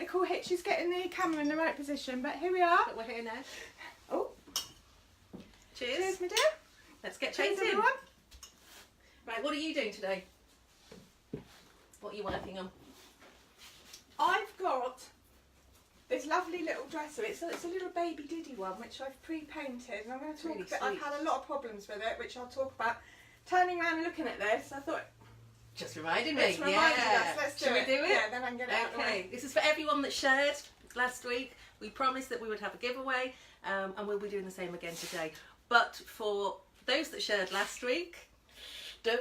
technical hitches getting the camera in the right position, but here we are. But we're here now. Oh, Cheers. cheers, my dear. Let's get Cheers, painting. everyone. Right, what are you doing today? What are you working on? I've got this lovely little dresser. It's a little baby Diddy one, which I've pre-painted, and I'm going to talk Really a bit. I've sweet. had a lot of problems with it, which I'll talk about. Turning around and looking at this, I thought, Just reminding me. it's reminded us. Let's Shall we do it? Yeah, then I can get it out of the way. Okay, this is for everyone that shared last week. We promised that we would have a giveaway, and we'll be doing the same again today. But for those that shared last week, I'm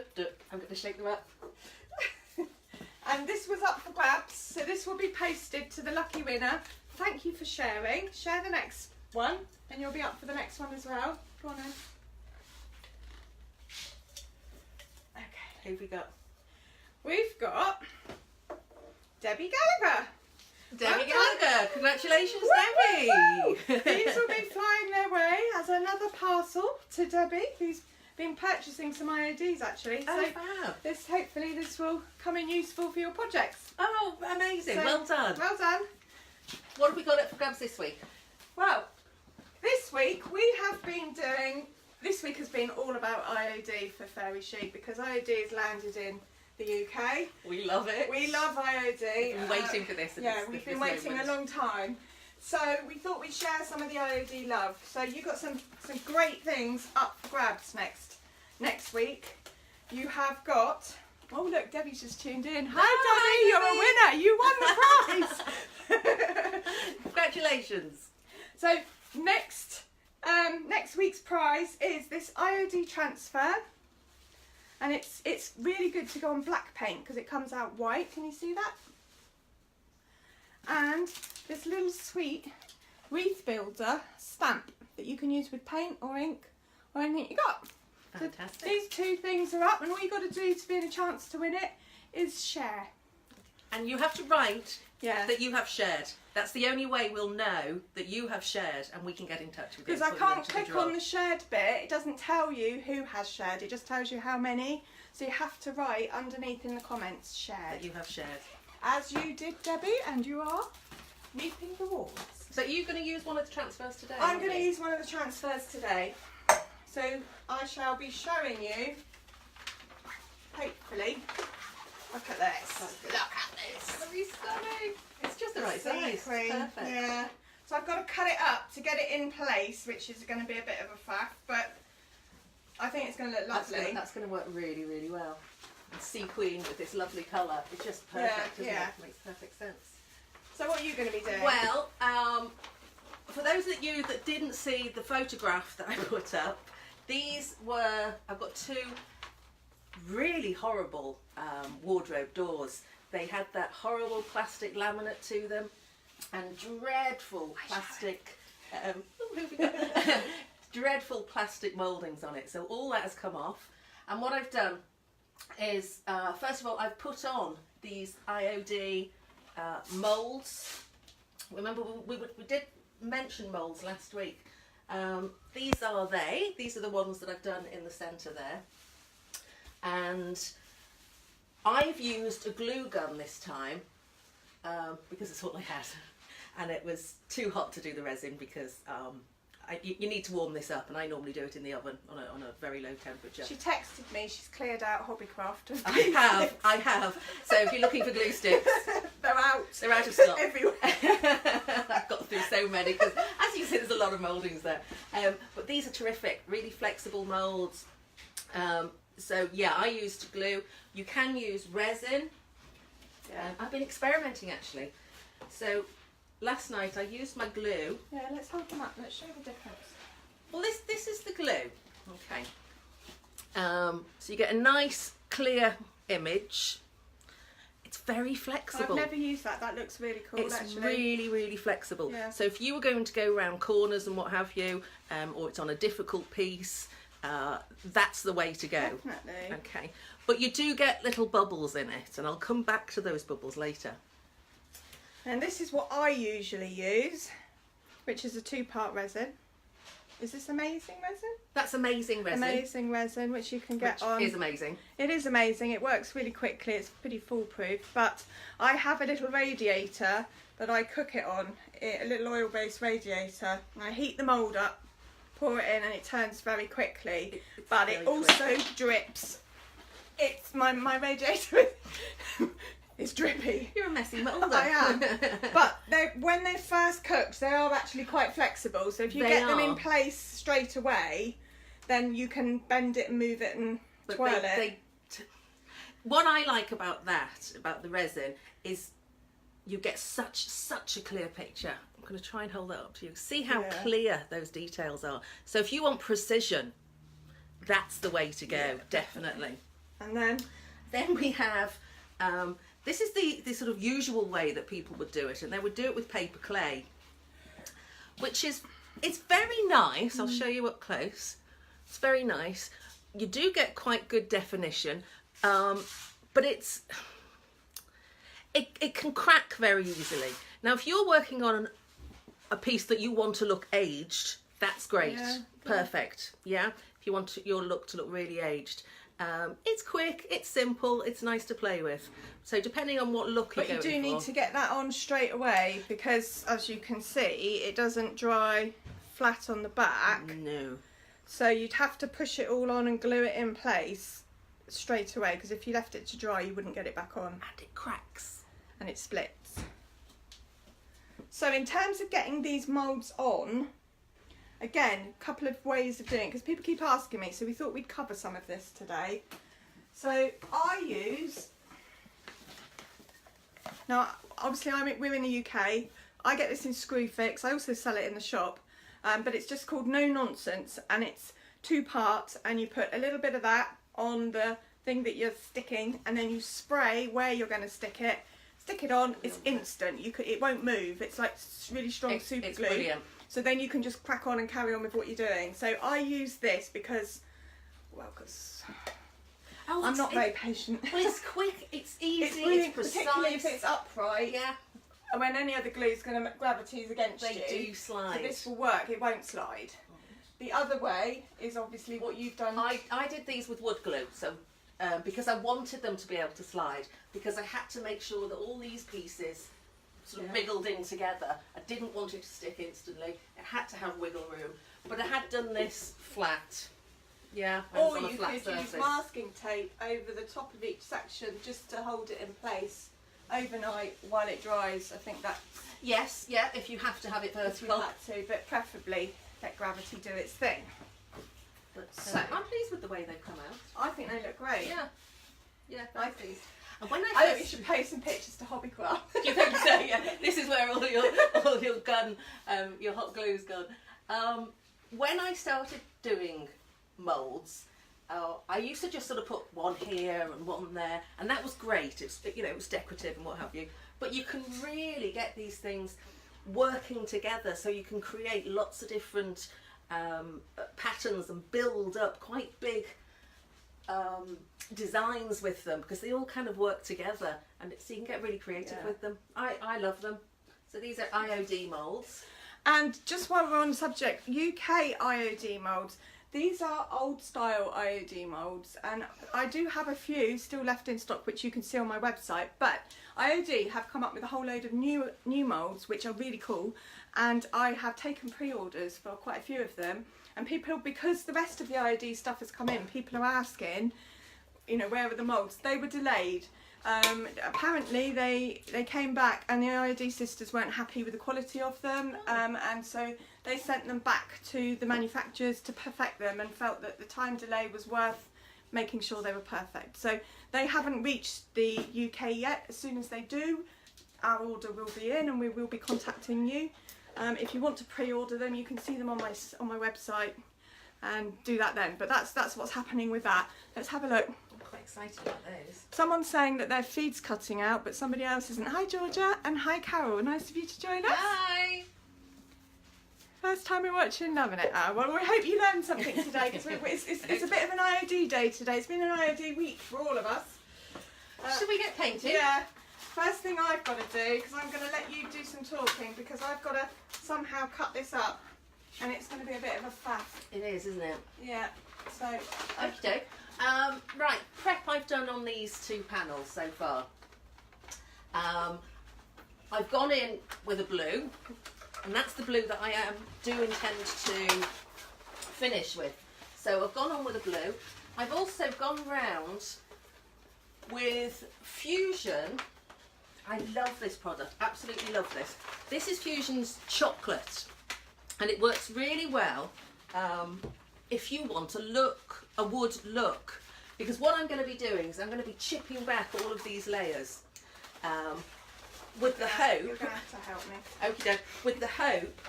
going to shake them up. And this was up for grabs, so this will be posted to the lucky winner. Thank you for sharing. Share the next one, and you'll be up for the next one as well. Go on then. Okay. Who have we got? We've got Debbie Gallagher. Debbie Well done. Gallagher. Congratulations, Woo! Debbie. These will be flying their way as another parcel to Debbie, who's been purchasing some IODs actually. Oh, So fab. hopefully this will come in useful for your projects. Oh, amazing. So, well done. Well done. What have we got up for grabs this week? Well, this week we have been doing. This week has been all about IOD for Fairy Chic because IOD has landed in the UK. We love it. We love IOD. We've been waiting for this. Yeah, we've been waiting a long time. So we thought we'd share some of the IOD love. So you got some great things up for grabs next week. You have got. Oh look, Debbie's just tuned in. Hi Debbie, you're a winner. You won the prize. Congratulations. So next week's prize is this IOD transfer, and it's really good to go on black paint because it comes out white. Can you see that? And this little sweet wreath builder stamp that you can use with paint or ink or anything you got. Fantastic. So these two things are up, and all you got to do to be in a chance to win it is share. And you have to write Yeah. that you have shared. That's the only way we'll know that you have shared, and we can get in touch with you. Because I can't click on the shared bit, it doesn't tell you who has shared, it just tells you how many. So you have to write underneath in the comments, shared. that you have shared. As you did, Debbie, and you are reaping rewards. So are you going to use one of the transfers today? I'm going to use one of the transfers today. So I shall be showing you, hopefully, look at this. Look at this. It's very stunning. It's just the right size. Sequin, Perfect. yeah. So I've got to cut it up to get it in place, which is going to be a bit of a faff, but I think it's going to look lovely. That's going to work really, really well. And sequin with this lovely colour. It's just perfect, isn't yeah. it? Makes perfect sense. So what are you going to be doing? Well, for those of you that didn't see the photograph that I put up, I've got two really horrible wardrobe doors. They had that horrible plastic laminate to them and dreadful plastic, dreadful plastic mouldings on it. So all that has come off. And what I've done is, first of all, I've put on these IOD moulds. Remember we did mention moulds last week. These are the ones that I've done in the centre there, and I've used a glue gun this time because it's all I had, and it was too hot to do the resin because you need to warm this up, and I normally do it in the oven on a very low temperature. She texted me, she's cleared out Hobbycraft. I have. So if you're looking for glue sticks, they're out. They're out of stock. Everywhere. I've got through so many because, as you can see, there's a lot of mouldings there. But these are terrific, really flexible moulds. So yeah, I used glue. You can use resin. Yeah. I've been experimenting actually. So last night I used my glue. Yeah, let's hold them up. Let's show the difference. Well, this is the glue. Okay. So you get a nice clear image. It's very flexible. I've never used that. That looks really cool. It's actually. really, really flexible. Yeah. So if you were going to go around corners and what have you, or it's on a difficult piece, that's the way to go. Definitely. Okay. But you do get little bubbles in it, and I'll come back to those bubbles later. And this is what I usually use, which is a 2-part resin. is this Amazing Resin? That's Amazing Resin. Amazing Resin, which you can get on. Is amazing. It is amazing. It works really quickly. It's pretty foolproof. But I have a little radiator that I cook it on, a little oil-based radiator. And I heat the mould up, pour it in, and it turns very quickly. But it also drips. It's my radiator is drippy. You're a messy moulder. I am. But when they're first cooked, they are actually quite flexible. So if you get them in place straight away, then you can bend it and move it and twirl it. What I like about the resin, is you get such a clear picture. I'm going to try and hold that up to you. See how clear those details are. So if you want precision, that's the way to go, definitely. And then we have, this is the sort of usual way that people would do it, and they would do it with paper clay, which is, it's very nice. I'll show you up close. It's very nice. You do get quite good definition, but it can crack very easily. Now, if you're working on a piece that you want to look aged, that's great. Yeah. Perfect. Yeah. If you want your look to look really aged. It's quick, it's simple, it's nice to play with. So depending on what look you're going for. But you do need to get that on straight away, because as you can see, it doesn't dry flat on the back. No. So you'd have to push it all on and glue it in place straight away, because if you left it to dry, you wouldn't get it back on. And it cracks. And it splits. So in terms of getting these moulds on, again, a couple of ways of doing it, because people keep asking me, so we thought we'd cover some of this today. So I use, now obviously we're in the UK, I get this in Screwfix, I also sell it in the shop, but it's just called No Nonsense, and it's 2 parts, and you put a little bit of that on the thing that you're sticking, and then you spray where you're going to stick it on, it's instant, it won't move, it's like really strong super glue. Brilliant. So then you can just crack on and carry on with what you're doing. So I use this because I'm not very patient. Well, it's quick, it's easy, it's really, precise. particularly if it's upright. Yeah. And when any other glue is going to gravity's against you. They do slide. So this will work, it won't slide. The other way is obviously what you've done. I did these with wood glue, so because I wanted them to be able to slide, because I had to make sure that all these pieces sort of wriggled in together. I didn't want it to stick instantly. It had to have wiggle room, but I had done this flat. Yeah, or you could use masking tape over the top of each section just to hold it in place overnight while it dries. I think that. Yes, yeah. If you have to have it vertical, you have to, but preferably let gravity do its thing. But, so I'm pleased with the way they've come out. I think they look great. Yeah, yeah, I'm pleased. And when I think you should post some pictures to Hobbycraft. Do you think so? Yeah. This is where all your gun, your hot glue's gone. When I started doing moulds, I used to just sort of put one here and one there, and that was great. It was decorative and what have you. But you can really get these things working together, so you can create lots of different patterns and build up quite big designs with them, because they all kind of work together, and so you can get really creative with them. I love them. So these are IOD moulds. And just while we're on the subject, UK IOD moulds, these are old style IOD moulds, and I do have a few still left in stock which you can see on my website, but IOD have come up with a whole load of new moulds which are really cool, and I have taken pre-orders for quite a few of them. And people, because the rest of the IOD stuff has come in, people are asking, where are the moulds? They were delayed. Apparently they came back and the IOD sisters weren't happy with the quality of them, and so they sent them back to the manufacturers to perfect them, and felt that the time delay was worth making sure they were perfect. So they haven't reached the UK yet. As soon as they do, our order will be in and we will be contacting you. If you want to pre-order them, you can see them on my website and do that then. But that's what's happening with that. Let's have a look. I'm quite excited about those. Someone's saying that their feed's cutting out, but somebody else isn't. Hi Georgia, and hi Carol. Nice of you to join us. Hi. First time we're watching Loving It. Well, we hope you learned something today, because it's a bit of an IOD day today. It's been an IOD week for all of us. Should we get painted? Yeah. First thing I've got to do, because I'm going to let you do some talking, because I've got to somehow cut this up. and it's going to be a bit of a faff. It is, isn't it? Yeah, so Okay. Right, prep I've done on these 2 panels so far. I've gone in with a blue, and that's the blue that I do intend to finish with. So I've gone on with a blue. I've also gone round with Fusion. I love this product, absolutely love this. This is Fusion's chocolate, and it works really well if you want a wood look, because what I'm going to be doing is I'm going to be chipping back all of these layers with the hope, you're going to have to help me. okay, with the hope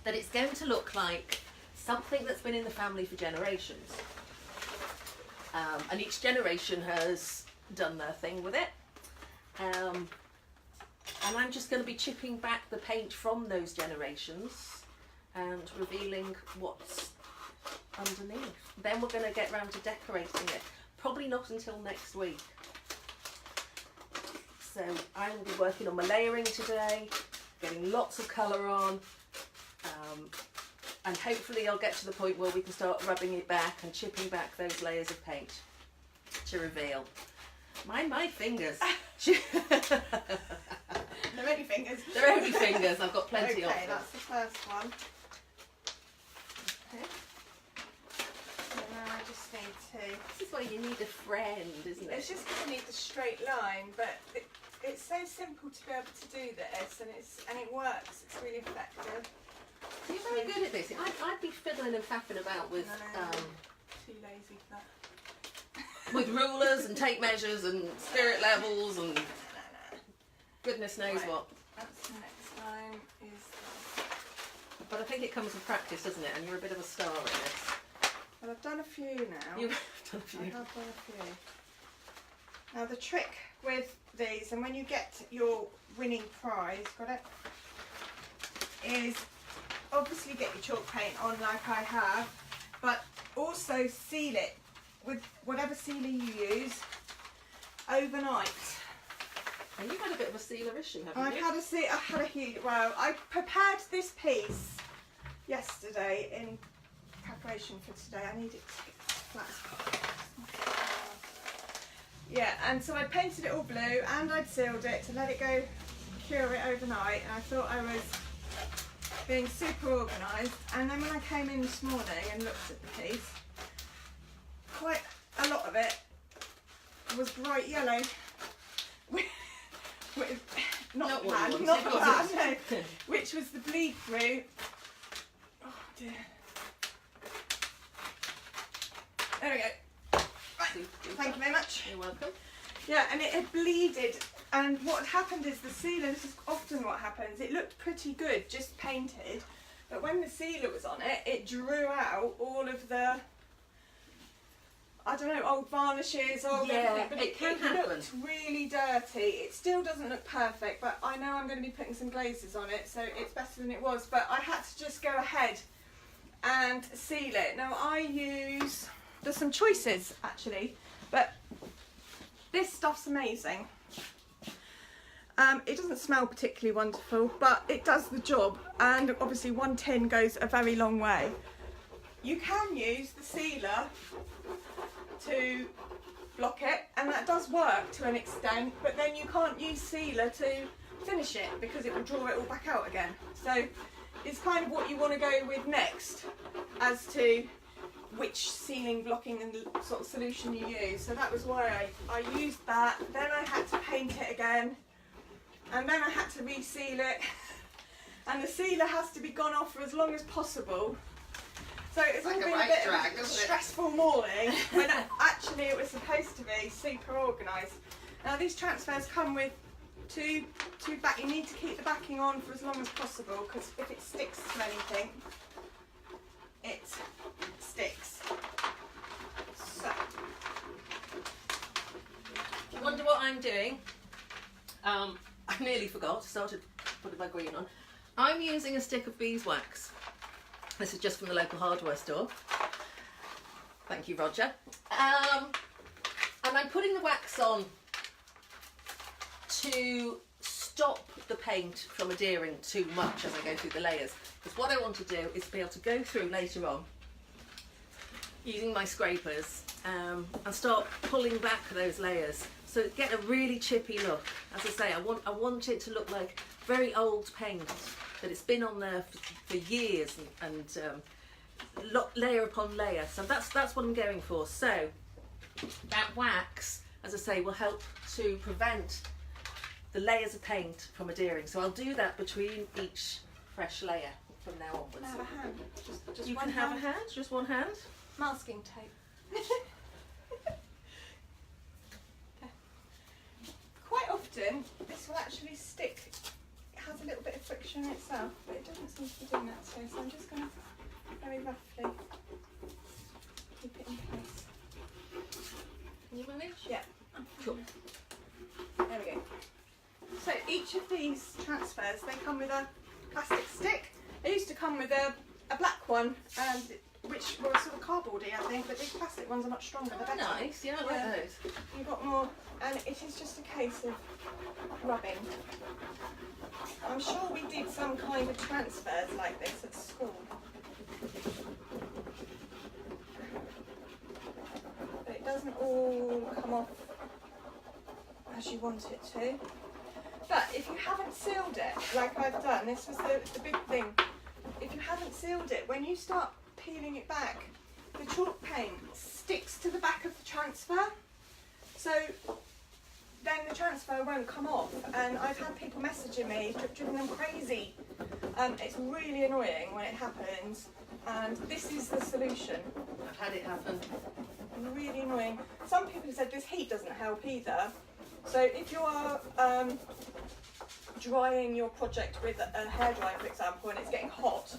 that it's going to look like something that's been in the family for generations, and each generation has done their thing with it, and I'm just going to be chipping back the paint from those generations and revealing what's underneath. Then we're going to get round to decorating it, probably not until next week. So I will be working on my layering today, getting lots of colour on, and hopefully I'll get to the point where we can start rubbing it back and chipping back those layers of paint to reveal. Mind my fingers. They're only fingers. They're only fingers, I've got plenty of them. Okay, that's the first one. Okay. So now I just need to... This is why you need a friend, isn't It's it? just going to need the straight line, but it's so simple to be able to do this, and it works. It's really effective. You're very good at this. I'd be fiddling and faffing about with Too lazy for that. with rulers and tape measures and spirit levels and No. goodness knows Right. what. That's the next line is... But I think it comes with practice, doesn't it? And you're a bit of a star at this. Well, I've done a few now. You've done a I few. have done a few. Now the trick with these, and when you get your winning prize, got it, is obviously get your chalk paint on like I have, but also seal it with whatever sealer you use overnight. And you've had a bit of a sealer issue, haven't I've you? had a huge, well, I prepared this piece yesterday in preparation for today. I need it to get flat. Yeah, and so I painted it all blue and I'd sealed it to let it go cure it overnight, and I thought I was being super organised, and then when I came in this morning and looked at the piece, quite a lot of it was bright yellow. Not what bad, you not wanted, bad, was no. it? Which was the bleed through. Oh dear. There we go. Right, thank you very much. You're welcome. Yeah, and it had bleeded, and what had happened is the sealer, this is often what happens, it looked pretty good, just painted, but when the sealer was on it, it drew out all of the, I don't know, old varnishes, old everything, but it can happen. looked really dirty. It still doesn't look perfect, but I know I'm going to be putting some glazes on it, so it's better than it was, but I had to just go ahead and seal it. Now there's some choices actually, but this stuff's amazing. It doesn't smell particularly wonderful, but it does the job, and obviously one tin goes a very long way. You can use the sealer to block it, and that does work to an extent, but then you can't use sealer to finish it because it will draw it all back out again. So it's kind of what you want to go with next as to which sealing, blocking and sort of solution you use. So that was why I used that. Then I had to paint it again, and then I had to reseal it, and the sealer has to be gone off for as long as possible. So it's all been a bit of a stressful morning when actually it was supposed to be super organised. Now these transfers come with two back. You need to keep the backing on for as long as possible, because if it sticks to anything, it sticks. So If you wonder what I'm doing, I nearly forgot. Started putting my green on. I'm using a stick of beeswax. This is just from the local hardware store. Thank you, Roger. And I'm putting the wax on to stop the paint from adhering too much as I go through the layers. Because what I want to do is be able to go through later on using my scrapers and start pulling back those layers, so get a really chippy look. As I say, I want it to look like very old paint, that it's been on there for years and layer upon layer. So that's what I'm going for. So that wax, as I say, will help to prevent the layers of paint from adhering. So I'll do that between each fresh layer from now onwards. Can I have a hand? Just You one can have a hand, just one hand. Masking tape. Okay. Quite often this will actually stick. It has a little bit of friction itself, but it doesn't seem to be doing that today, so I'm just going to very roughly keep it in place. Can you manage? Yeah. Cool. There we go. So each of these transfers, they come with a plastic stick. They used to come with a black one, which was sort of cardboardy, I think, but these plastic ones are much stronger. They're better. Nice, yeah, I like those. You've got more, and it is just a case of rubbing. I'm sure we did some kind of transfers like this at school. But it doesn't all come off as you want it to. But if you haven't sealed it, like I've done, this was the big thing. If you haven't sealed it, when you start peeling it back, the chalk paint sticks to the back of the transfer. So then the transfer won't come off, and I've had people messaging me, driven them crazy. It's really annoying when it happens, and this is the solution. I've had it happen. Really annoying. Some people have said this heat doesn't help either. So if you are drying your project with a hairdryer, for example, and it's getting hot,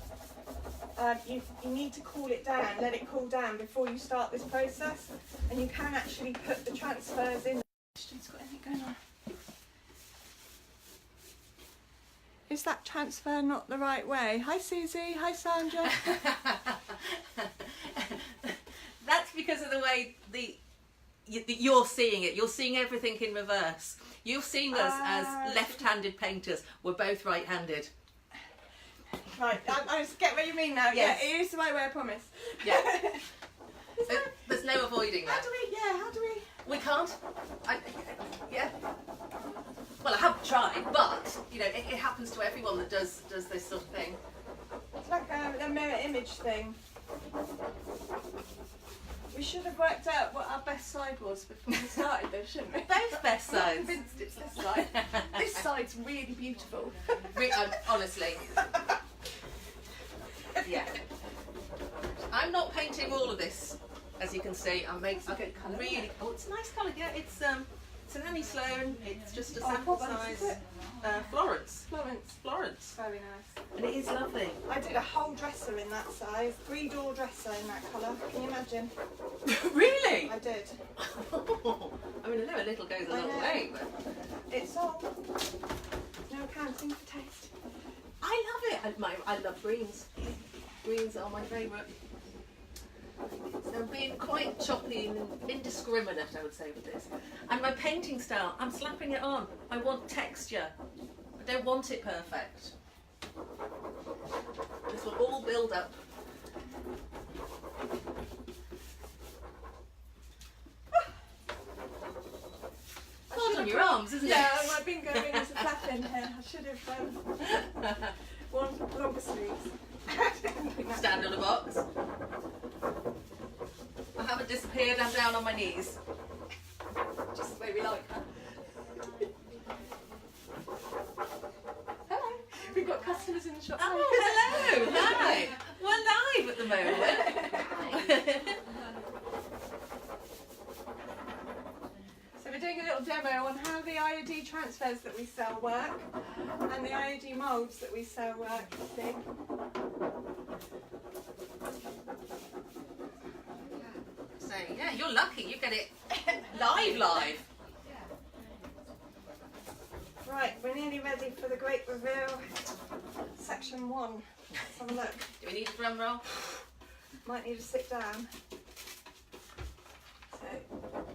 you need to cool it down, let it cool down before you start this process, and you can actually put the transfers in. Got anything going on? Is that transfer not the right way? Hi Susie, hi Sandra. That's because of the way you're seeing it. You're seeing everything in reverse. You're seeing us as left-handed painters. We're both right-handed. Right, I just get what you mean now. Yes. Yeah, it is the right way, I promise. Yeah. There's no avoiding that. How do we? We can't. Yeah. Well, I haven't tried, but you know, it happens to everyone that does this sort of thing. It's like a mirror image thing. We should have worked out what our best side was before we started though, shouldn't we? Both best I'm sides. convinced it's this side. This side's really beautiful. Honestly. Yeah. I'm not painting all of this, as you can see. I'm making good colour, really. isn't it? Oh, it's a nice colour. Yeah, it's an Annie Sloan. It's just a Oh, sample what one is size. it? Florence. Florence. Very nice. And it is lovely. I did a whole dresser in that size, 3-door dresser in that colour. Can you imagine? Really? I did. I mean, I know a little goes a I long know. way, but It's all no accounting for taste. I love it. I love greens. Greens are my favourite. So I'm being quite choppy and indiscriminate, I would say, with this. And my painting style, I'm slapping it on. I want texture. I don't want it perfect. This will all build up. Hard on your arms, isn't Yeah, it? my bingo rings are flapping here. I should have worn longer sleeves. Stand on a box. I haven't disappeared, I'm down on my knees. Just the way we like her. Hello. We've got customers in the shop. Oh, hello! Hi! We're live at the moment. So we're doing a little demo on how the IOD transfers that we sell work and the IOD moulds that we sell work. See? So yeah, you're lucky. You get it live. Right, we're nearly ready for the great reveal. Section 1. Let's have a look. Do we need a drum roll? Might need to sit down. So,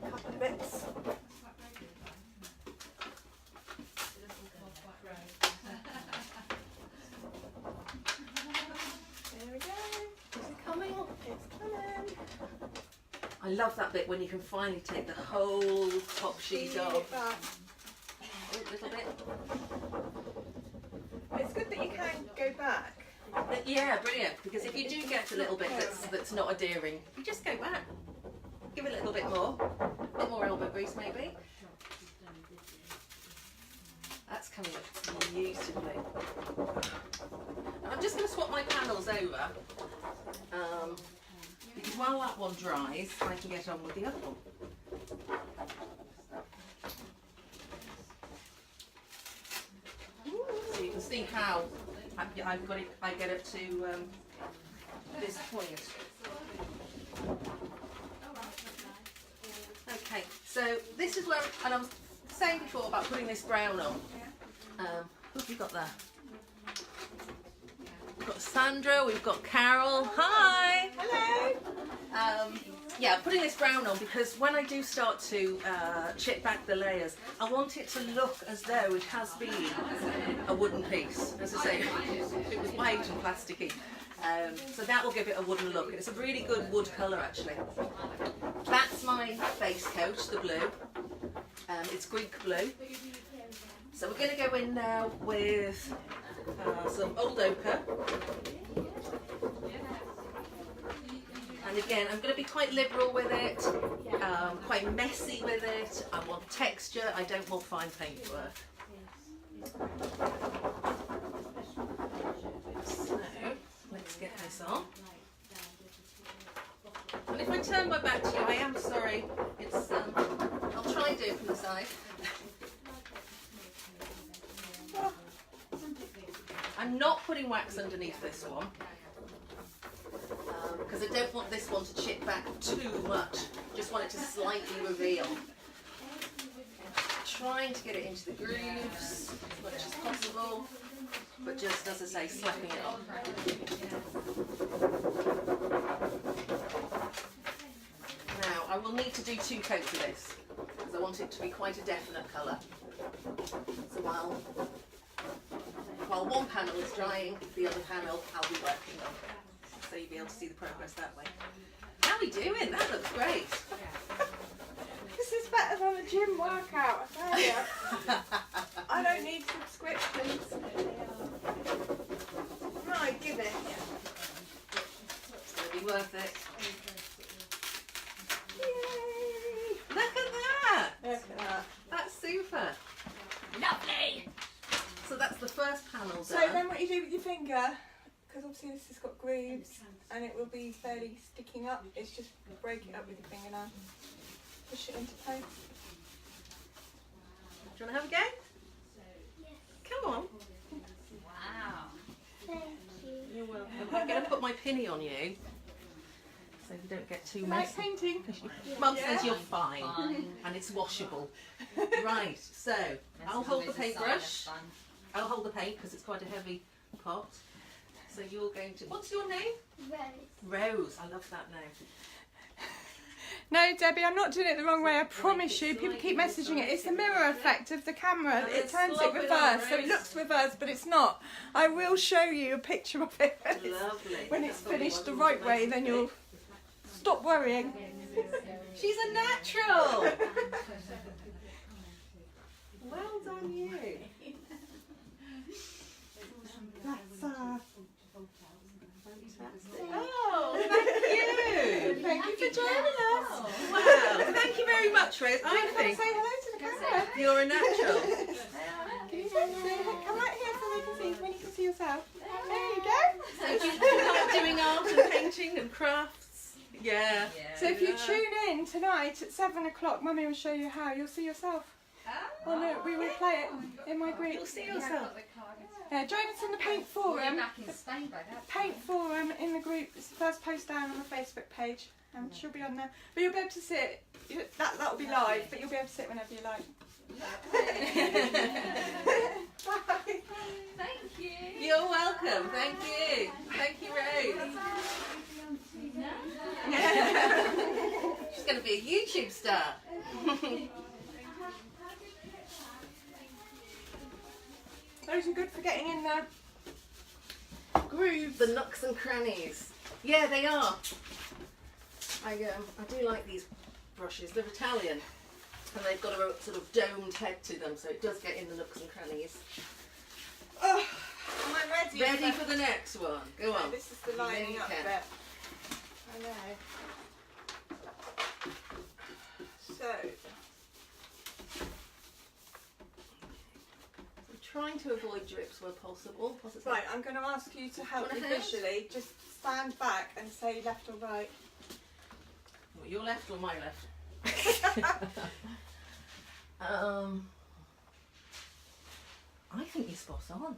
a couple of bits. I love that bit when you can finally take the whole top sheet off. Oh, a little bit. It's good that you can go back. Yeah, brilliant. Because if you do get a little bit that's not adhering, you just go back. Give it a little bit more elbow grease maybe. That's coming up beautifully. And I'm just going to swap my panels over because while that one dries, I can get on with the other one. So you can see how I've got it. I get up to this point. Okay, so this is where, and I was saying before about putting this brown on. Who have we got there? We've got Sandra, we've got Carol. Hi! Hello! Yeah, putting this brown on because when I do start to chip back the layers, I want it to look as though it has been a wooden piece. As I say, it was white and plasticky. So that will give it a wooden look. It's a really good wood colour actually. That's my base coat, the blue. It's Greek blue. So we're going to go in now with some old ochre. And again, I'm going to be quite liberal with it, quite messy with it. I want texture, I don't want fine paintwork. So, let's get this on. And if I turn my back to you, I am sorry. It's I'll try and do it from the side. I'm not putting wax underneath this one because I don't want this one to chip back too much. Just want it to slightly reveal. Trying to get it into the grooves as much as possible, but just as I say, slapping it on. Now I will need to do 2 coats of this because I want it to be quite a definite colour. So while one panel is drying, the other panel I'll be working on. So you'll be able to see the progress that way. How are we doing? That looks great. This is better than a gym workout, I tell you. I don't need subscriptions. Right, give it. It's going to be worth it. Yay! Look at that! Look at that. That's super. Lovely! So that's the first panel done. So then what you do with your finger, because obviously this has got grooves and it will be fairly sticking up, is just break it up with your finger now. Push it into place. Do you want to have a go? Yes. Come on. Wow. Thank you. You're welcome. I'm going to put my pinny on you so you don't get too Like messy. painting. Mum Yeah. says you're fine and it's washable. Right, so I'll hold the paintbrush. I'll hold the paint because it's quite a heavy pot. So you're going to, what's your name? Rose. Rose, I love that name. No, Debbie, I'm not doing it the wrong way, I promise you. People keep messaging it. It's the mirror effect of the camera. It turns it reverse, so it looks reversed, but it's not. I will show you a picture of it Lovely. when it's finished the right way, then you'll stop worrying. She's a natural! Well done you. That's Fantastic. Oh, thank you. Thank you for joining us. Wow, thank you very much, Rose. I Come think say hello to the camera. you're a natural. Can you come right here so they can see when you can see yourself. There you go. So do you like doing art and painting and crafts? Yeah. So if you tune in tonight at 7 o'clock, Mummy will show you how. You'll see yourself. Oh no, we will play it in my group. You'll see yourself. Join us in the Paint Forum. Paint Forum in the group. It's the first post down on the Facebook page. And she'll be on there. But you'll be able to sit. That'll be live, but you'll be able to sit whenever you like. Bye. Thank you. You're welcome. Thank you. Thank you, Rose. She's going to be a YouTube star. Those are good for getting in the grooves. The nooks and crannies. Yeah, they are. I do like these brushes. They're Italian, and they've got a sort of domed head to them, so it does get in the nooks and crannies. Oh, am I ready? Ready for the next one? Go on. This is the lining up bit. I know. So, I'm trying to avoid drips where possible. right, I'm going to ask you to help me Wanna help? visually. Just stand back and say left or right. Well, your left or my left? I think you're spot on.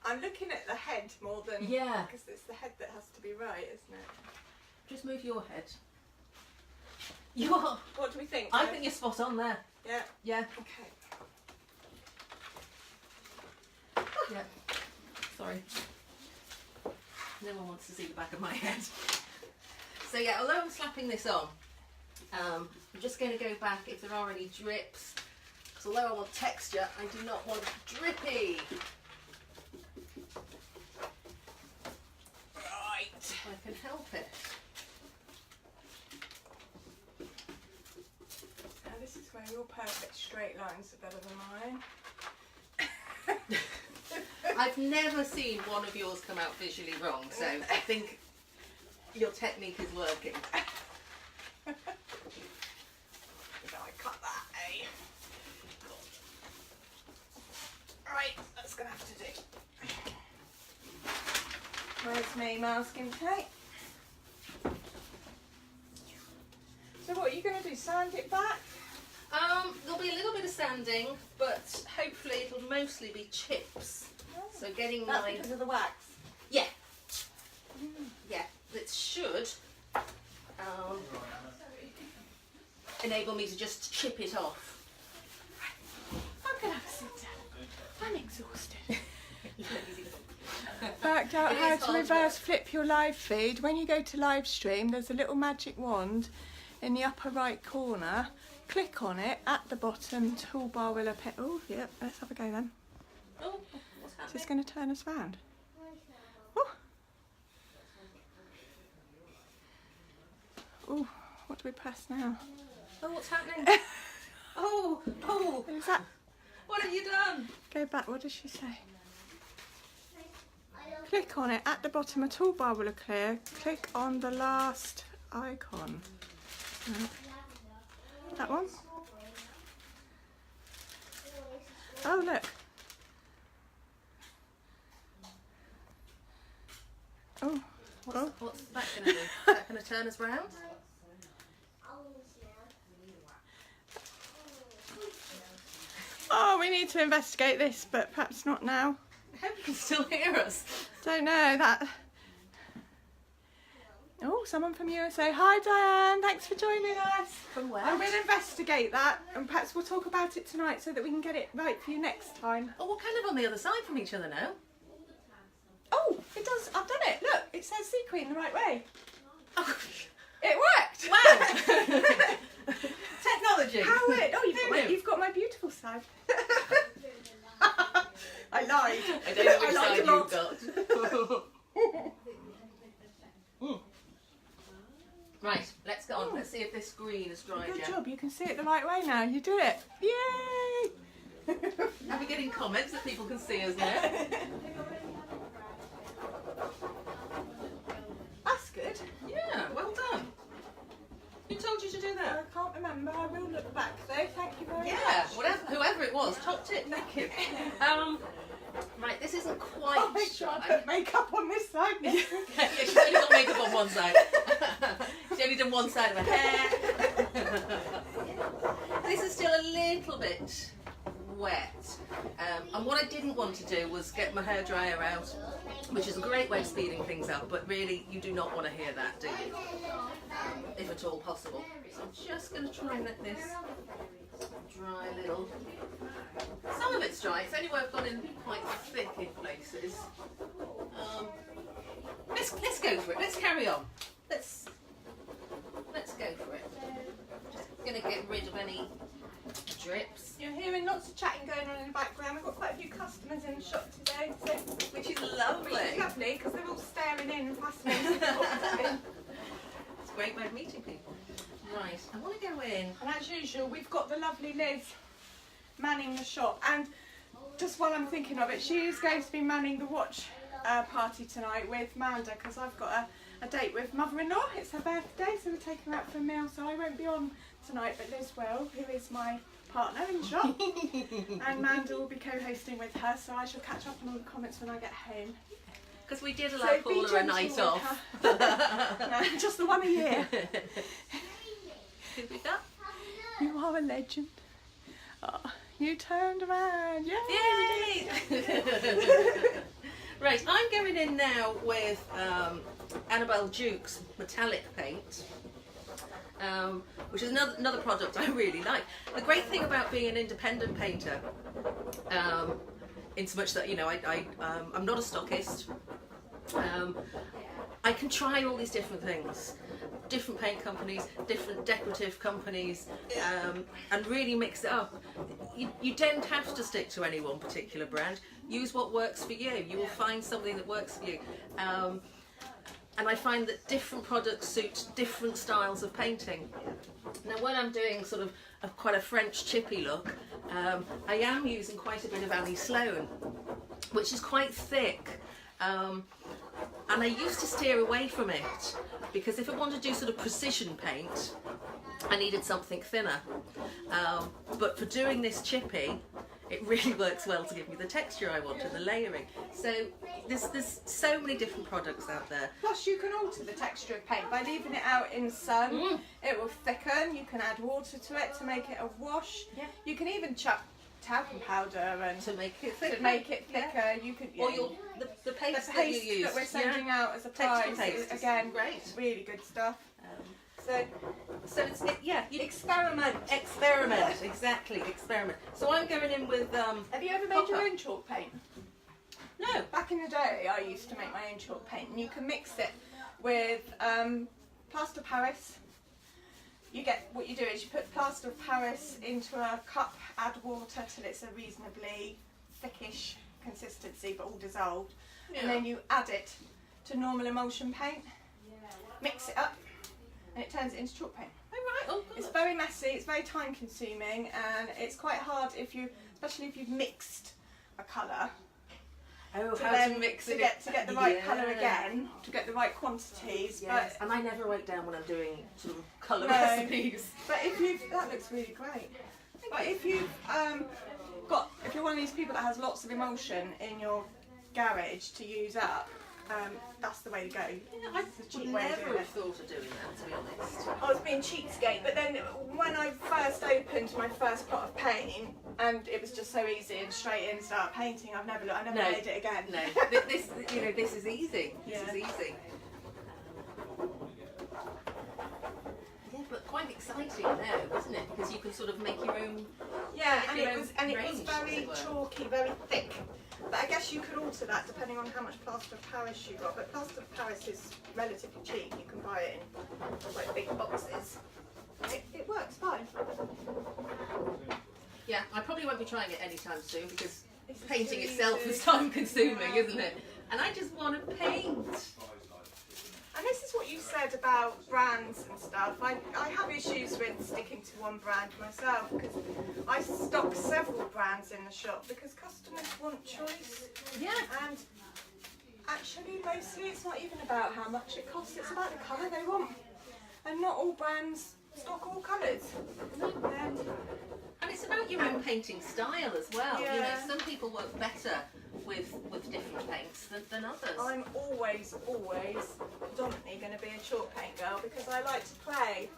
I'm looking at the head more than... Yeah. Because it's the head that has to be right, isn't it? Just move your head. You are. What do we think? I think you're spot on there. Yeah. Yeah. Okay. Yeah. Sorry. No one wants to see the back of my head. So yeah, although I'm slapping this on, I'm just going to go back if there are any drips. Because although I want texture, I do not want drippy. Right. If I can help it. Now this is where your perfect straight lines are better than mine. I've never seen one of yours come out visually wrong, so I think your technique is working. Did I cut that, eh? Right, that's gonna have to do. Where's me masking tape? So what are you gonna do? Sand it back? There'll be a little bit of sanding, but hopefully it'll mostly be chips. So getting That's my... because of the wax. Yeah. Yeah, it should enable me to just chip it off. I'm gonna have to sit down. I'm exhausted. Worked out It how is to hard reverse flip your live feed. When you go to live stream, there's a little magic wand in the upper right corner. Click on it. At the bottom, toolbar will appear. Oh, yep. Let's have a go then. Oh, what's Is happening? this going to turn us round? Oh. Oh, what do we press now? Oh, what's happening? Oh, Is that? what have you done? Go back. What does she say? Click on it. At the bottom, a toolbar will appear. Click on the last icon. That one? Oh, look. Oh. What's that going to do? Is that going to turn us round? Oh, we need to investigate this, but perhaps not now. I hope you can still hear us. Don't know that. Oh, someone from USA. Hi, Diane. Thanks for joining us. From where? I'm going to investigate that, and perhaps we'll talk about it tonight so that we can get it right for you next time. Oh, we're kind of on the other side from each other now. Oh, it does. I've done it. Look, it says sequin the right way. Oh, It worked. wow! Technology. How weird. Oh, Who knew? you've got my beautiful side. I lied. I don't know which I side lied a you've lot. got. Right, let's get on. Let's see if this green is dried Good yet. job. You can see it the right way now. You did it. Yay! Are we getting comments that people can see us now? That's good. Yeah, well done. Who told you to do I that? can't remember. I will look back though. Thank you very Yeah, much. whatever, whoever it was, top tip, thank you. Right, this isn't quite I'll make sure I dry. put makeup on this side. Yeah, she's only got makeup on one side. She's only done one side of her hair. This is still a little bit wet. And what I didn't want to do was get my hairdryer out, which is a great way of speeding things up, but really you do not want to hear that, do you? If at all possible. So I'm just going to try and let this dry a little. Some of it's dry, it's only where I've gone in quite thick in places. Let's go for it, let's carry on. Let's go for it. Just going to get rid of any drips. You're hearing lots of chatting going on in the background. We've got quite a few customers in the shop today, so Which is which lovely. is lovely because they're all staring in and fascinated. It's great great way of meeting people. Right, I want to go in. And as usual, we've got the lovely Liz manning the shop. And just while I'm thinking of it, she is going to be manning the watch party tonight with Manda, because I've got a date with mother-in-law. It's her birthday, so we're taking her out for a meal, so I won't be on tonight, but Liz will, who is my partner in the shop. And Manda will be co-hosting with her, so I shall catch up on all the comments when I get home. Because we did allow So be Paula a night gentle with off. No, just the one a year. Who we got? You are a legend. Oh, you turned around. Yay! Yay! Right, I'm going in now with Annabelle Duke's metallic paint, which is another product I really like. The great thing about being an independent painter, in so much that, you know, I'm not a stockist, I can try all these different things, different paint companies, different decorative companies, and really mix it up. You don't have to stick to any one particular brand. Use what works for you. You will find something that works for you. And I find that different products suit different styles of painting. Now, when I'm doing sort of quite a French chippy look, I am using quite a bit of Annie Sloan, which is quite thick. And I used to steer away from it, because if I wanted to do sort of precision paint, I needed something thinner. But for doing this chippy, it really works well to give me the texture I want and the layering. So there's so many different products out there. Plus you can alter the texture of paint by leaving it out in the sun. It will thicken. You can add water to it to make it a wash. Yeah. You can even chuck talcum powder and To make it thicker. thicker. You could, Or the paste the that you paste use. that we're sending out as a Texture prize paste is, is again, great. really good stuff. So So it's you experiment. experiment, exactly, experiment. So I'm going in with Have you ever made your Copper. own chalk paint? no. Back in the day, I used to make my own chalk paint, and you can mix it with plaster of Paris. What you do is you put plaster of Paris into a cup, add water till it's a reasonably thickish consistency, but all dissolved, and then you add it to normal emulsion paint, mix it up, and it turns it into chalk paint. Oh, right. Oh, It's very messy, it's very time consuming, and it's quite hard especially if you've mixed a colour, how then to mix to it get the right colour Yeah. again, to get the right quantities. Yes, and I never write down when I'm doing sort of colour No. recipes. But that looks really great. But if you're one of these people that has lots of emulsion in your garage to use up, that's the way to go. I It's a cheap would way of never doing have it. thought of doing that, to be honest. I was being cheapskate, but then when I first opened my first pot of paint, and it was just so easy and straight in start painting, I never No. made it again. No, this is easy. This is easy. Yeah, but quite exciting now, isn't it? Because you can sort of make your own. Yeah, Get and your it own was range, as very it were. chalky, very thick. But I guess you could alter that depending on how much plaster of Paris you got. But plaster of Paris is relatively cheap. You can buy it in like big boxes. It works fine. Yeah, I probably won't be trying it anytime soon because This is painting too itself easy. is time consuming, isn't it? And I just want to paint. And this is what you said about brands and stuff. I have issues with sticking to one brand myself because I stock several brands in the shop because customers want choice. Yeah. And actually, mostly it's not even about how much it costs, it's about the colour they want. And not all brands stock all colours. And it's about your own painting style as well. You know, Yeah. some people work better with different paints than others. I'm always predominantly going to be a chalk paint girl because I like to play.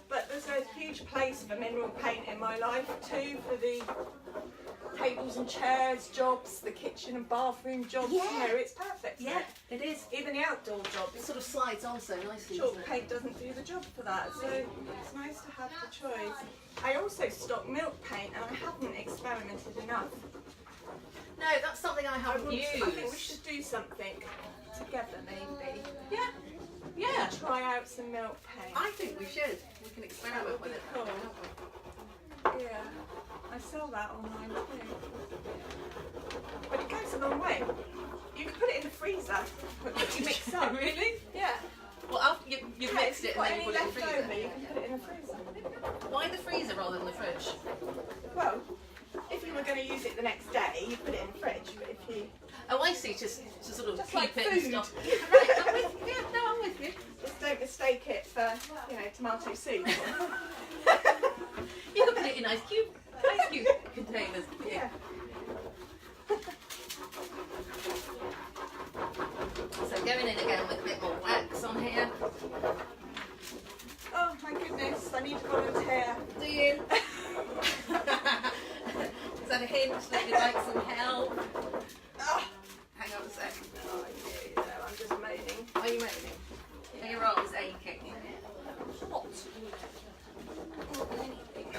But there's a huge place for mineral paint in my life too, for the tables and chairs jobs, the kitchen and bathroom jobs. Yeah. You know, it's perfect. Yeah, it is. Even the outdoor It jobs. sort of slides on so nicely, Chalk doesn't it? paint doesn't do the job for that, so it's nice to have the choice. I also stock milk paint and I haven't experimented enough. No, that's something I haven't used. I think we should do something together maybe. Yeah. Yeah. Try out some milk paint. I think we should. We can experiment That would with be it. cool. can't we? Yeah, I sell that online too. But it goes a long way. You can put it in the freezer, which you mix up. Really? Yeah. Well, after you've mixed it and then you put it in the left over, freezer. you can put it in the freezer. Why the freezer rather than the fridge? Well, if you were going to use it the next day, you put it in the fridge. But if you Oh, I see. Just to sort of Just keep like it and food. stuff. Right, I'm with you. Yeah, no, I'm with you. just don't mistake it for, tomato soup. You can put it in ice cube containers. Yeah. So going in again with a bit more wax on here. Oh my goodness, I need to volunteer. Do you? Is that a hint that you'd like some help? Oh, Hang on a sec. no, I'm just moaning. Are you moaning? Are your arms aching? What?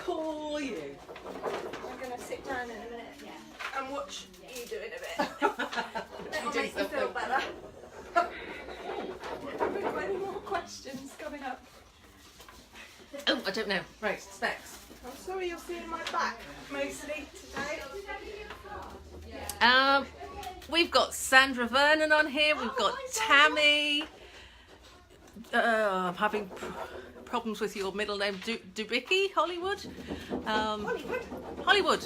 Call you. I'm going to sit down in a minute and watch you do it a bit. That'll Do make me feel something. better. Have we got any more questions coming up? Oh, I don't know. Right, specs. I'm sorry you're seeing my back mostly today. We've got Sandra Vernon on here. We've got Tammy. I'm having problems with your middle name, Dubicki, Hollywood. Hollywood. Hollywood.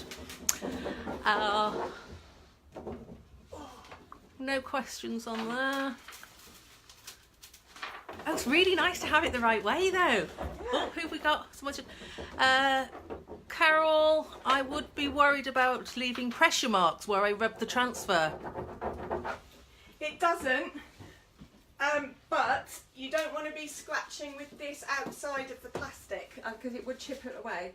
No questions on there. Oh, it's really nice to have it the right way, though. Oh, who have we got? So much. Carol, I would be worried about leaving pressure marks where I rubbed the transfer. It doesn't, but you don't want to be scratching with this outside of the plastic because it would chip it away.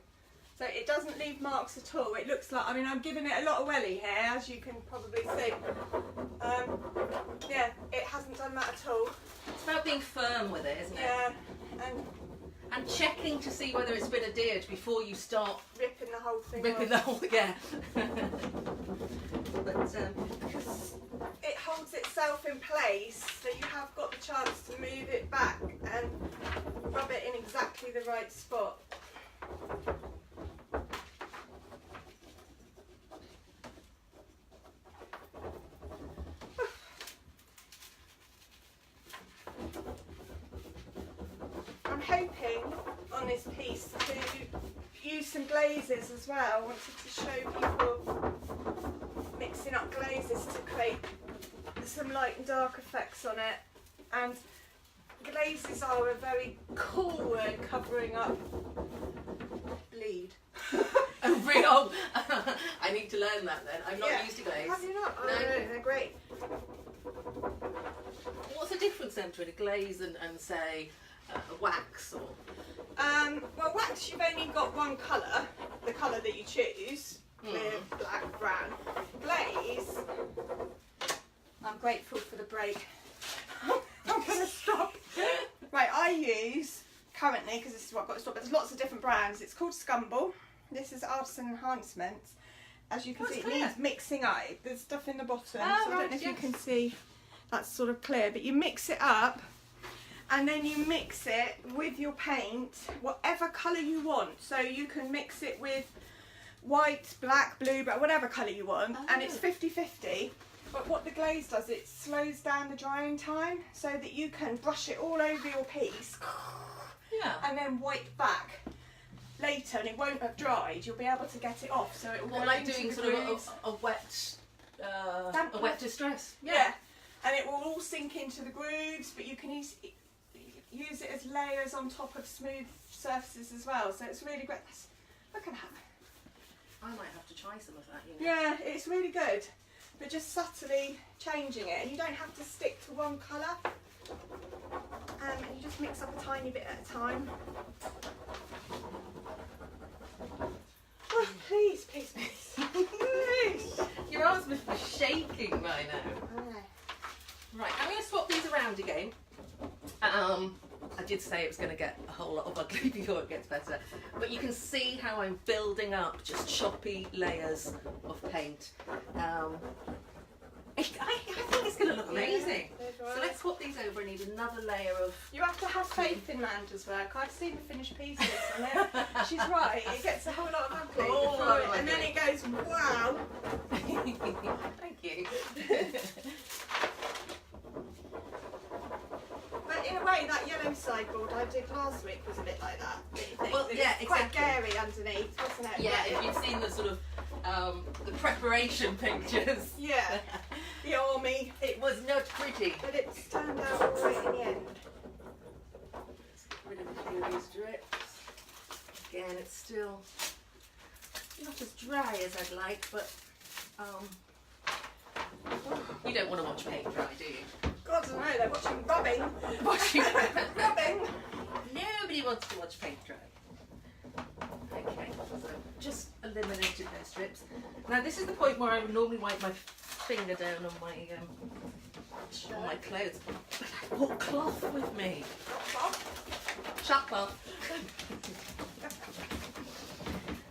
So it doesn't leave marks at all. It looks like, I'm giving it a lot of welly here, as you can probably see. Yeah, it hasn't done that at all. It's about being firm with it, isn't it? Yeah, And checking to see whether it's been adhered before you start ripping the whole thing ripping off. the whole, yeah. But Because it holds itself in place, so you have got the chance to move it back and rub it in exactly the right spot. I'm hoping on this piece to use some glazes as well. I wanted to show people mixing up glazes to create some light and dark effects on it. And glazes are a very cool way of covering up bleed. oh, really? Oh, I need to learn that then. I'm not Yeah. used to glaze. Have you not? Oh, No. no, they're great. What's the difference then between a glaze and say a wax or? Well, wax, you've only got one colour, the colour that you choose, clear, black, brown. Glaze, I'm grateful for the break. I'm going to stop. Right, I use, currently, because this is what I've got to stop, but there's lots of different brands. It's called Scumble. This is Artisan Enhancement. As you can Oh, see, it's it clear. needs mixing up. There's stuff in the bottom, so Oh, I don't right, know if you yes. can see. That's sort of clear, but you mix it up and then you mix it with your paint, whatever colour you want. So you can mix it with white, black, blue, but whatever colour you want, and it's 50-50. But what the glaze does, it slows down the drying time so that you can brush it all over your piece Yeah. and then wipe back later, and it won't have dried. You'll be able to get it off, so it will What, go like into doing the sort of grooves. a wet, Damp a wet distress? Yeah, and it will all sink into the grooves, but you can use it as layers on top of smooth surfaces as well. So it's really great. Look at that. I might have to try some of that. You know. Yeah, it's really good, but just subtly changing it, and you don't have to stick to one colour. And you just mix up a tiny bit at a time. Oh, please, please, please, please. Your arms must be shaking by now. Right, I'm going to swap these around again. I did say it was going to get a whole lot of ugly before it gets better, but you can see how I'm building up just choppy layers of paint. I think it's going to look amazing. So let's swap these over. I need another layer of. You have to have faith in Manda's work. I've seen the finished pieces on it. She's right. It gets a whole lot of ugly Oh, before it, ugly. and then it goes, wow. Thank you. But in a way, that sideboard I did last week was a bit like that. Don't you think? Well, yeah, It's quite exactly. gary underneath, wasn't it? Yeah, if you've seen the sort of the preparation pictures. Yeah, the army. It was not pretty. But it's turned out all right in the end. Let's get rid of a few of these drips. Again, it's still not as dry as I'd like, but you don't want to watch paint dry, do you? God, I know, they're watching rubbing. Watching Rubbing. Nobody wants to watch paint dry. Okay, so just eliminated those strips. Now this is the point where I would normally wipe my finger down on my clothes. But I brought cloth with me. Shop cloth.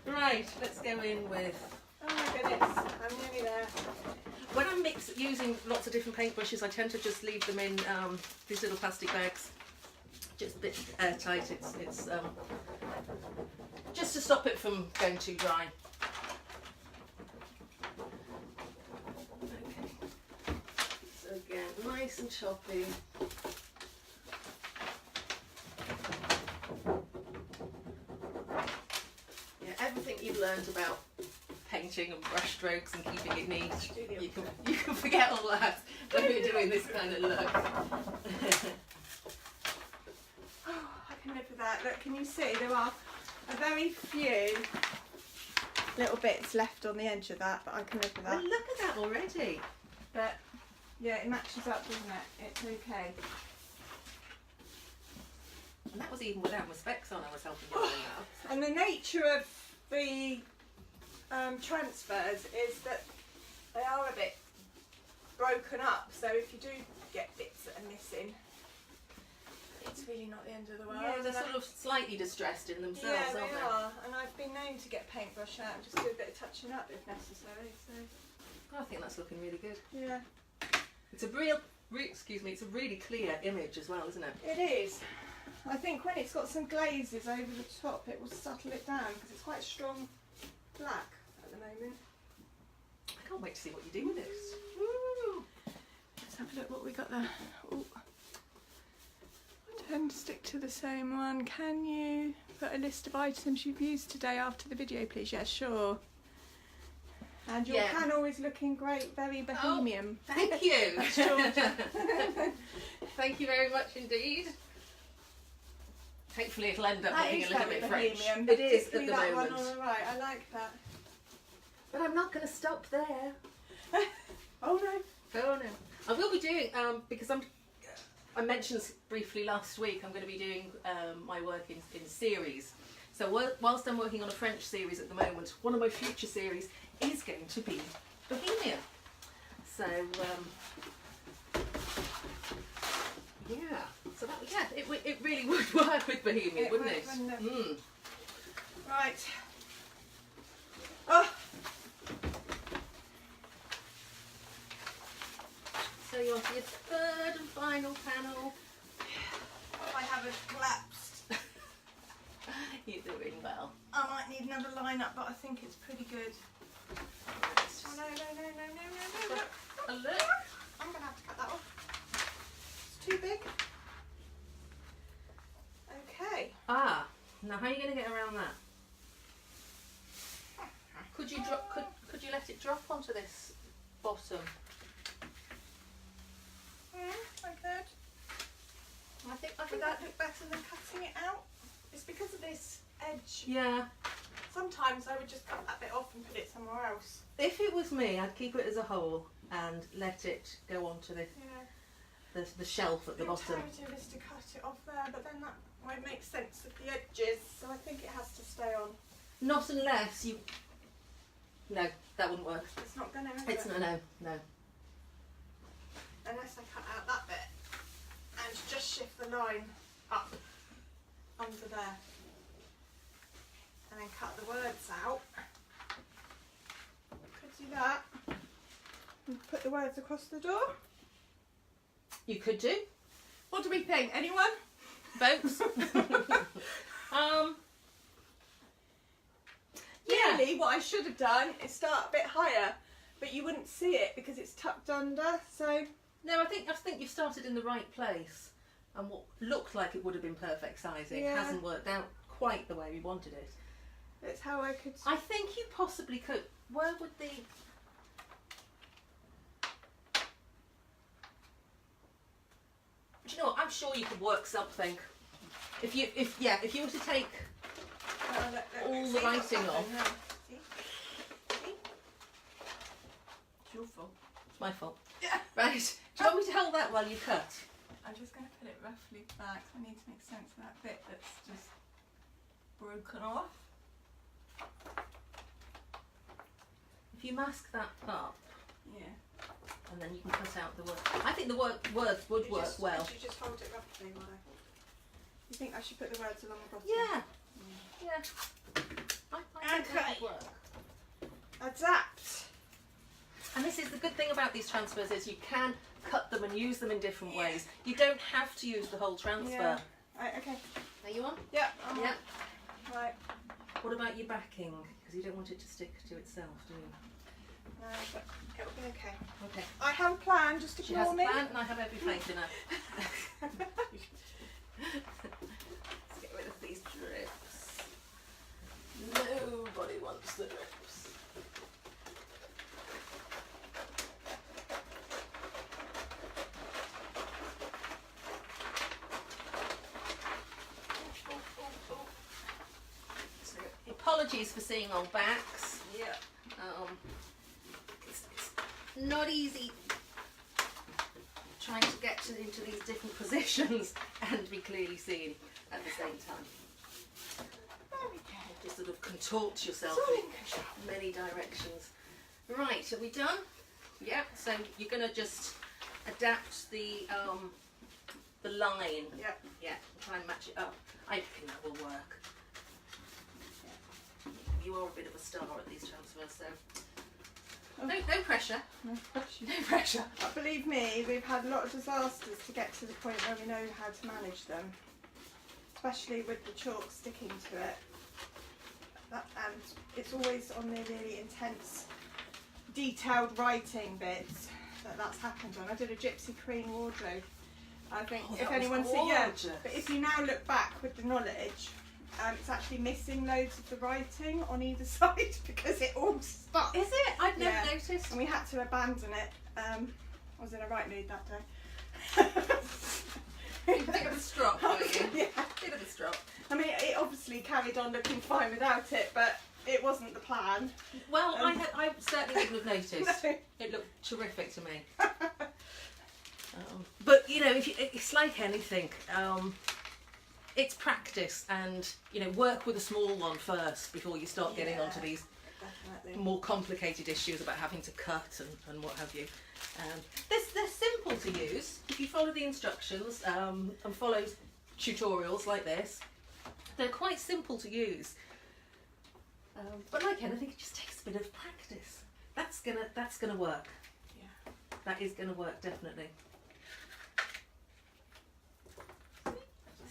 Right, let's go in with. Oh my goodness, I'm nearly there. When I'm using lots of different paintbrushes, I tend to just leave them in these little plastic bags, just a bit airtight. It's just to stop it from going too dry. Okay. So again, nice and choppy. Yeah, everything you've learned about painting and brush strokes and keeping it neat, you can forget all that when you're doing this kind of look. Oh, I can live with that. Look, can you see there are a very few little bits left on the edge of that, but I can live with Well, that. look at that already. But yeah, it matches up, doesn't it? It's okay. And that was even without my specs on, I was helping you doing that. And the nature of the transfers is that they are a bit broken up, so if you do get bits that are missing, it's really not the end of the world. Yeah, they're sort of slightly distressed in themselves, yeah, they aren't they? are, and I've been known to get paintbrush out and just do a bit of touching up if necessary. So I think that's looking really good. yeah, It's a it's a really clear image as well, isn't it? it is. I think when it's got some glazes over the top, it will settle it down because it's quite strong black at the moment. I can't wait to see what you do with this. Woo. Let's have a look what we got there. Ooh. I tend to stick to the same one. Can you put a list of items you've used today after the video, please? Yeah, sure. And your Yeah. panel is looking great, very bohemian. Thank you. That's Georgia. Thank you very much indeed. Hopefully it'll end up That looking is a little very bit French. bohemian. It is at particularly the that moment. one on the right. I like that. But I'm not going to stop there. Oh no. Oh no. I will be doing, because I mentioned briefly last week, I'm going to be doing my work in series. So whilst I'm working on a French series at the moment, one of my future series is going to be Bohemia. So, yeah. So that, yeah, it really would work with Bohemia, It wouldn't would, it? wouldn't it? Mm. Right. Oh. So you're on to your third and final panel. I haven't collapsed. You're doing well. I might need another line up, but I think it's pretty good. Oh no, no, no, no, no, no, no, look. A look. I'm going to have to cut that off. It's too big. Okay. Ah, now how are you going to get around that? Could you drop? Could you let it drop onto this bottom? I could. I think Would that look better than cutting it out? It's because of this edge. Yeah. Sometimes I would just cut that bit off and put it somewhere else. If it was me, I'd keep it as a whole and let it go onto the shelf at the bottom. The alternative is to cut it off there, but then that won't make sense of the edges, so I think it has to stay on. Not unless you. No, that wouldn't work. It's not going to, It's no. Unless I cut out that bit and just shift the line up under there. And then cut the words out. Could do that. And put the words across the door. You could do. What do we think? Anyone? Votes. Yeah. Really, what I should have done is start a bit higher, but you wouldn't see it because it's tucked under, so... No, I think you've started in the right place. and what looked like it would have been perfect sizing Yeah. hasn't worked out quite the way we wanted it. It's how I could. I think you possibly could. Where would the... Do you know what? I'm sure you could work something. If you were to take all the writing off. See? See? It's your fault. It's my fault. Yeah. Right. Do you want me to hold that while you cut? I'm just going to put it roughly back. I need to make sense of that bit that's just broken off. If you mask that up, Yeah. and then you can cut out the word. I think the words would work well. Could you just hold it roughly while I... You think I should put the words along the bottom? Yeah. Yeah. I think that Okay. would work. Adapt. And this is the good thing about these transfers is you can cut them and use them in different ways. You don't have to use the whole transfer. Yeah. Right, okay. Are you on? Yeah. I'm Yeah. on. Right. What about your backing? Because you don't want it to stick to itself, do you? No, but it'll be okay. Okay. I have a plan. Just She has ignore a me. plan and I have every faith in her. Let's get rid of these drips. Nobody wants the drips. So, apologies for seeing old backs. Yeah. It's not easy trying to get into these different positions and be clearly seen at the same time. There we go. Just sort of contort yourself in many directions. Right, are we done? Yeah, so you're going to just adapt the line. Yeah. Yeah, try and match it up. I think that will work. You are a bit of a star at these transfers, so no pressure. No pressure. No pressure. But believe me, we've had a lot of disasters to get to the point where we know how to manage them, especially with the chalk sticking to it. And it's always on the really intense, detailed writing bits that's happened on. I did a Gypsy Queen wardrobe. I think Oh, if that was anyone's gorgeous. but if you now look back with the knowledge, it's actually missing loads of the writing on either side because it all stuck. Is it? I've never Yeah. noticed. And we had to abandon it. I was in a right mood that day. Bit of a strop, were you? Yeah. Bit of a strop. I mean, it obviously carried on looking fine without it, but it wasn't the plan. Well, I certainly wouldn't have noticed. No. It looked terrific to me. But you know, it's like anything. It's practice, and you know, work with a small one first before you start getting Yeah. onto these Definitely. more complicated issues about having to cut and what have you. They're simple to use if you follow the instructions and follow tutorials like this. They're quite simple to use, but like anything, it just takes a bit of practice. That's gonna work. Yeah. That is gonna work definitely.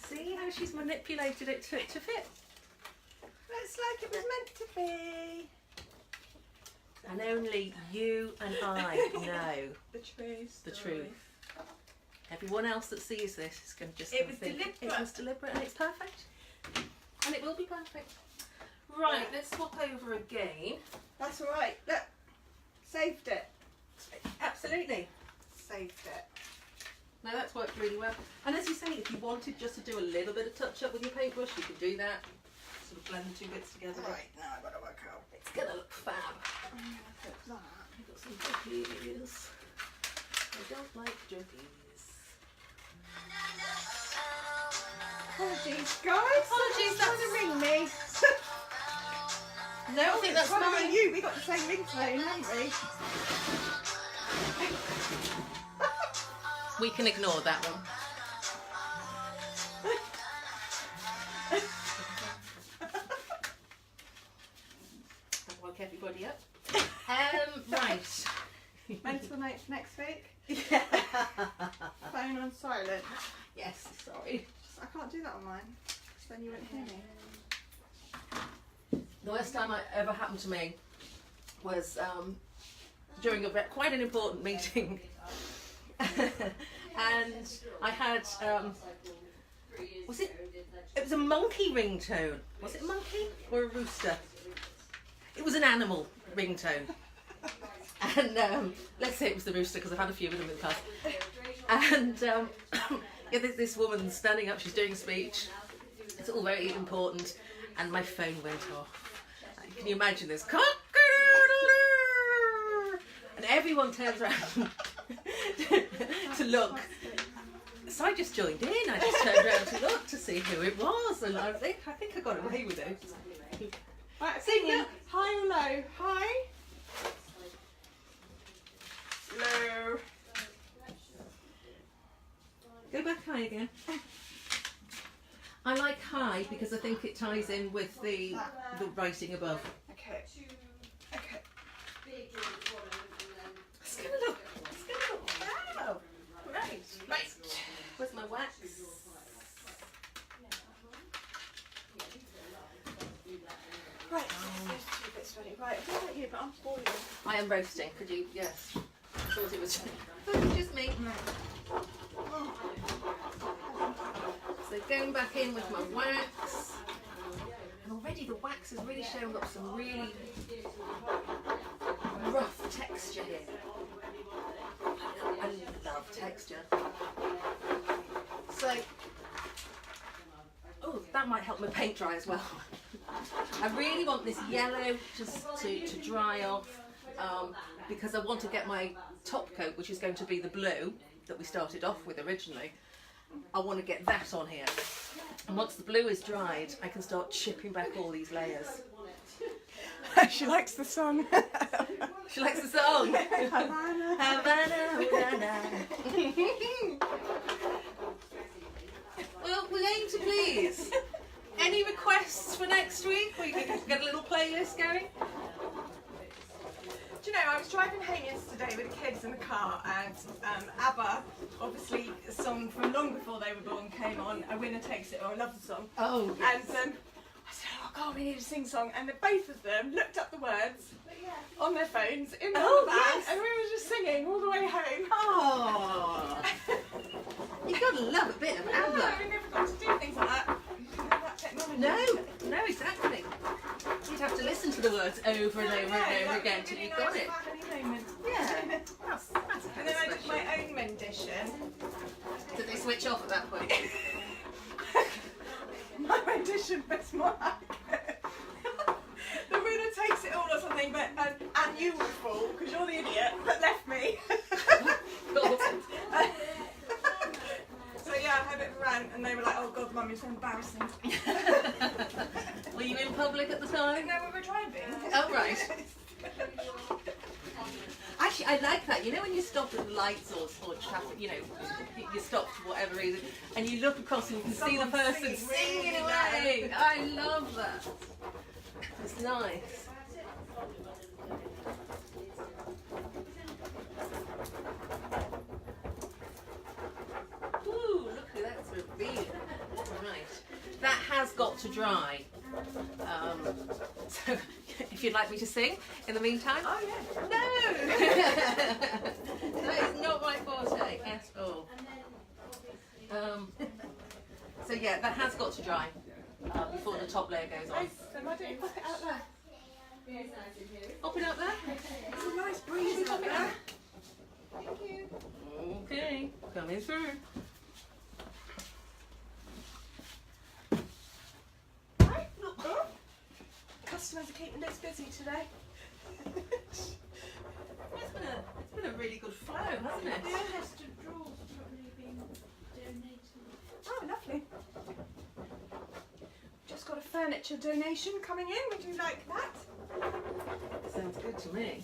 See how she's manipulated it to fit. It's like it was meant to be. And only you and I know The truth. the truth. Everyone else that sees this is going to just It was think deliberate. it was deliberate and it's perfect. And it will be perfect. Right, let's swap over again. That's all right. Look, saved it. Absolutely. Saved it. No, that's worked really well. And as you say, if you wanted just to do a little bit of touch up with your paintbrush, you could do that. Sort of blend the two bits together. Right, now I've got to work out. It's going to look fab. I'm going to put that. I've got some juggies. I don't like juggies. Apologies, guys. Apologies, Trying to ring me. No, I think that's What about fine. you? We got the same ringtone, haven't we? We can ignore that one. That woke everybody up. Right. Mental note for next week. Yeah. Phone on silent. Yes, sorry. I can't do that on mine, because then you wouldn't hear me. The worst time it ever happened to me was during quite an important meeting. and I had it was a monkey ringtone. Was it a monkey or a rooster? It was an animal ringtone. And let's say it was the rooster because I've had a few of them in the past. And yeah, there's this woman standing up, she's doing a speech. It's all very important, and my phone went off. Can you imagine this? And everyone turns around to look. So I just joined in. I just turned around to look to see who it was, and I think I got away with it. Right, singing. High or low? High. Low. Go back high again. I like high because I think it ties in with the writing above. Okay. Okay. It's gonna look. Wow. Right. Right. Where's my wax? Right. Those two bits ready. Right. What about you? But I'm boiling. I am roasting. Could you? Yes. I thought it was just me. So going back in with my wax, and already the wax is really showing up some really rough texture here. I love texture. So, oh, that might help my paint dry as well. I really want this yellow just to dry off because I want to get my top coat, which is going to be the blue that we started off with originally. I want to get that on here. And once the blue is dried, I can start chipping back all these layers. She likes the song. She likes the song. Havana. Havana, Havana. Well, we aim to please. Any requests for next week? We can get a little playlist going. Do you know, I was driving home yesterday with the kids in the car, and ABBA, obviously a song from long before they were born, came on. A Winner Takes It All. I love the song. Oh, And I said, oh God, we need a sing song. And both of them looked up the words on their phones in the van, yes. and we were just singing all the way home. oh. You gotta love a bit of No, ABBA. we never got to do things like that. That technology. No, exactly. You'd have to listen to the words over and over and over again till you got it. Yeah. That's And then I did my own rendition. Did they switch off at that point? My rendition was more like The Winner Takes It All or something, but and you were full because you're the idiot that left me. So yeah, I had a bit of a rant, and they were like, "Oh God, Mum, you're so embarrassing." Were you in public at the time? No, we were driving. Oh, right. Actually, I like that. You know when you stop at the lights or traffic, you know, you stop for whatever reason, and you look across and you can see the Someone person singing singing really away. I love that. It's nice. Ooh, look at that reveal. Right. That has got to dry. So, if you'd like me to sing in the meantime. Oh yeah. No! That is not my forte at all. So yeah, that has got to dry before the top layer goes on. So why don't you pop it out there? Pop it up there. It's a nice breeze up there. Thank you. Okay, coming through. Right, look. Oh. Customers are keeping us busy today. It's been a really good flow, hasn't it? Oh, lovely. Just got a furniture donation coming in. Would you like that? Sounds good to me.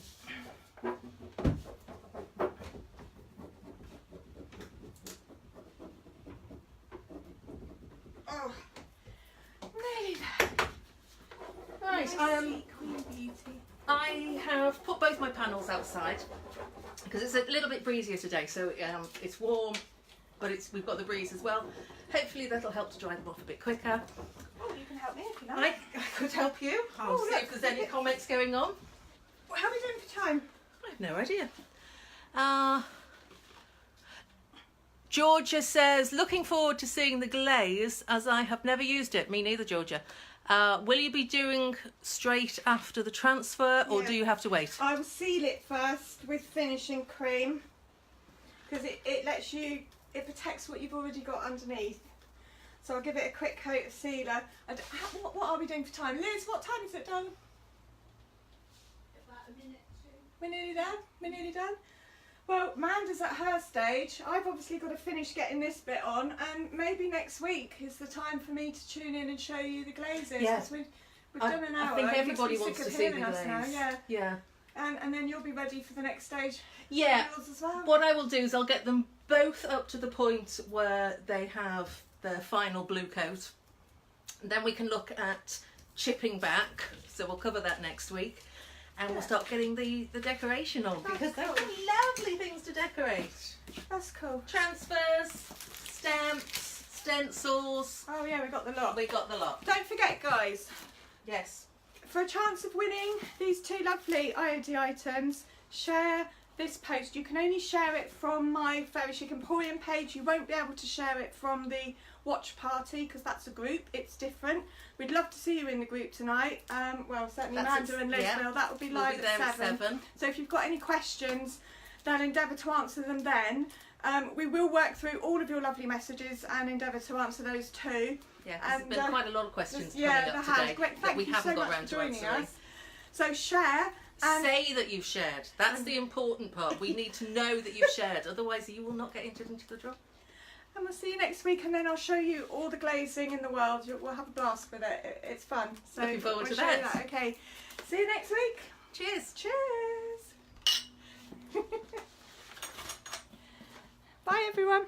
Oh, nearly there. Right, Queen Beauty. I have put both my panels outside because it's a little bit breezier today, so it's warm, but we've got the breeze as well. Hopefully that'll help to dry them off a bit quicker. Oh, you can help me if you like. I could help you. I'll Oh, see look, if there's any comments going on. Well, how are we doing for time? I have no idea. Georgia says, looking forward to seeing the glaze as I have never used it. Me neither, Georgia. Will you be doing straight after the transfer or Yeah. do you have to wait? I will seal it first with finishing cream because it lets you, it protects what you've already got underneath. So I'll give it a quick coat of sealer. What are we doing for time? Liz, what time is it done? About a minute or two. We're nearly done? We're nearly done? Well, Manda's at her stage. I've obviously got to finish getting this bit on, and maybe next week is the time for me to tune in and show you the glazes. Yeah. 'Cause we've done an hour. I think You must everybody be wants sick to of see the hearing us glaze. now, yeah. Yeah. And then you'll be ready for the next stage. Yeah. Yours as well. What I will do is I'll get them both up to the point where they have their final blue coat. And then we can look at chipping back. So we'll cover that next week. And we'll start getting the decoration on because they're cool. lovely things to decorate. That's cool. Transfers, stamps, stencils. Oh yeah, we got the lot. We got the lot. Don't forget, guys, Yes. for a chance of winning these two lovely IOD items, share this post. You can only share it from my Very Chic Emporium page. You won't be able to share it from the watch party because that's a group. It's different. We'd love to see you in the group tonight. Well, certainly That's Amanda and Liz yeah. will. That will be We'll live be there at 7. So if you've got any questions, then endeavour to answer them then. We will work through all of your lovely messages and endeavour to answer those too. Yeah, 'cause there's been quite a lot of questions yeah, coming up there has. today Great. that Thank we you haven't so got much round for to joining answering. us. So share and Say that you've shared. That's the important part. We need to know that you've shared. Otherwise, you will not get entered into the draw. And we'll see you next week, and then I'll show you all the glazing in the world. We'll have a blast with it. It's fun. So Looking forward we'll to show you that. Okay. See you next week. Cheers. Cheers. Bye, everyone.